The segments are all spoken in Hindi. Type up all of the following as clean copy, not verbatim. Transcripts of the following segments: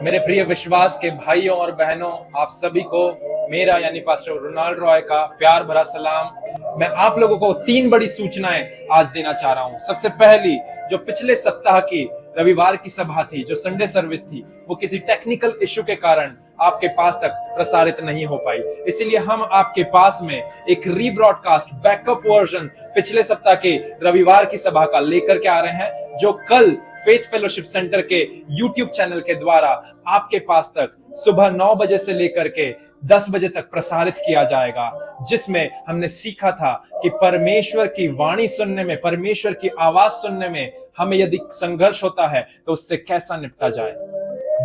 मेरे प्रिय विश्वास के भाइयों और बहनों, आप सभी को मेरा यानी पास्टर रोनाल्ड रॉय का प्यार भरा सलाम। मैं आप लोगों को 3 बड़ी सूचनाएं आज देना चाह रहा हूं। सबसे पहली, जो पिछले सप्ताह की रविवार की सभा थी, जो संडे सर्विस थी, वो किसी टेक्निकल इश्यू के कारण आपके पास तक प्रसारित नहीं हो पाई। इसीलिए हम आपके पास में एक रीब्रॉडकास्ट बैकअप वर्जन पिछले सप्ताह के रविवार की सभा का लेकर के आ रहे हैं, जो कल फेथ फेलोशिप सेंटर के यूट्यूब चैनल के द्वारा आपके पास तक सुबह 9 बजे से लेकर के 10 बजे तक प्रसारित किया जाएगा, जिसमें हमने सीखा था कि परमेश्वर की वाणी सुनने में, परमेश्वर की आवाज सुनने में हमें यदि संघर्ष होता है तो उससे कैसा निपटा जाए।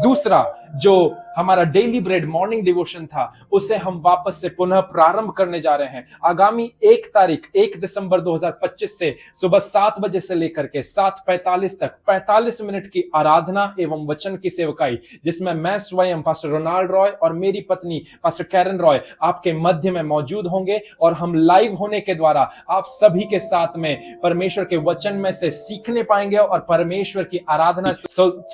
दूसरा, जो हमारा डेली ब्रेड मॉर्निंग डिवोशन था, उसे हम वापस से पुनः प्रारंभ करने जा रहे हैं। आगामी 1 दिसंबर 2025 से सुबह 7 बजे से लेकर के 7:45 तक 45 मिनट की आराधना एवं वचन की सेवकाई, जिसमें मैं स्वयं पास्टर रोनाल्ड रॉय और मेरी पत्नी पास्टर कैरन रॉय आपके मध्य में मौजूद होंगे, और हम लाइव होने के द्वारा आप सभी के साथ में परमेश्वर के वचन में से सीखने पाएंगे और परमेश्वर की आराधना।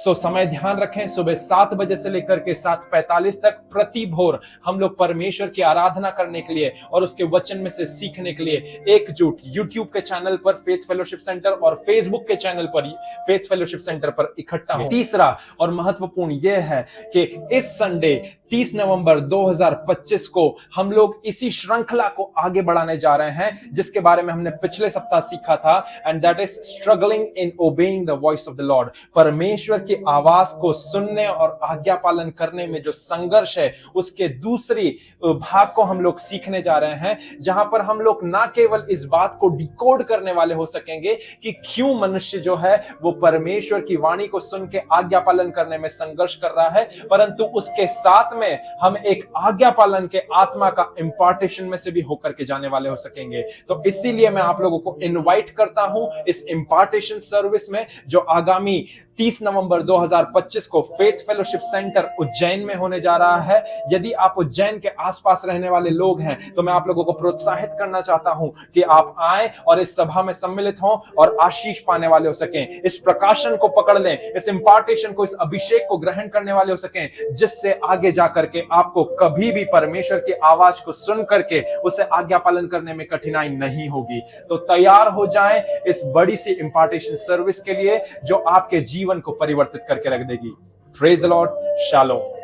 समय ध्यान रखें, सुबह 7 बजे से लेकर के 7:45 तक प्रति भोर हम लोग परमेश्वर की आराधना करने के लिए और उसके वचन में से सीखने के लिए एकजुट यूट्यूब के चैनल पर फेथ फेलोशिप सेंटर और फेसबुक के चैनल पर फेथ फेलोशिप सेंटर पर इकट्ठा हो। तीसरा और महत्वपूर्ण यह है कि इस संडे 30 नवंबर 2025 को हम लोग इसी श्रृंखला को आगे बढ़ाने जा रहे हैं, जिसके बारे में हमने पिछले सप्ताह सीखा था, and that is struggling in obeying the voice of the Lord. परमेश्वर की आवाज को सुनने और आज्ञा पालन करने में जो संघर्ष है, उसके दूसरी भाग को हम लोग सीखने जा रहे हैं, जहां पर हम लोग ना केवल इस बात को डिकोड करने वाले हो सकेंगे कि क्यों मनुष्य जो है वो परमेश्वर की वाणी को सुन के आज्ञा पालन करने में संघर्ष कर रहा है, परंतु उसके साथ में हम एक आज्ञा पालन के आत्मा का इंपार्टेशन में से भी होकर के जाने वाले हो सकेंगे। तो इसीलिए मैं आप लोगों को इनवाइट करता हूं इस इंपार्टेशन सर्विस में, जो आगामी 30 नवंबर 2025 को फेथ फेलोशिप सेंटर उज्जैन में होने जा रहा है। यदि आप उज्जैन के आसपास रहने वाले लोग हैं तो मैं आप लोगों को प्रोत्साहित करना चाहता हूं कि आप आएं और इस सभा में सम्मिलित हों और आशीष पाने वाले हो सकें, इस प्रकाशन को पकड़ लें, इस इंपार्टेशन को, इस अभिषेक को ग्रहण करने वाले हो सकें, जिससे आगे जाकर के आपको कभी भी परमेश्वर की आवाज को सुन करके उसे आज्ञा पालन करने में कठिनाई नहीं होगी। तो तैयार हो जाएं इस बड़ी सी इंपार्टेशन सर्विस के लिए, जो आपके जीवन को परिवर्तित करके रख देगी। Praise the Lord. शालोम।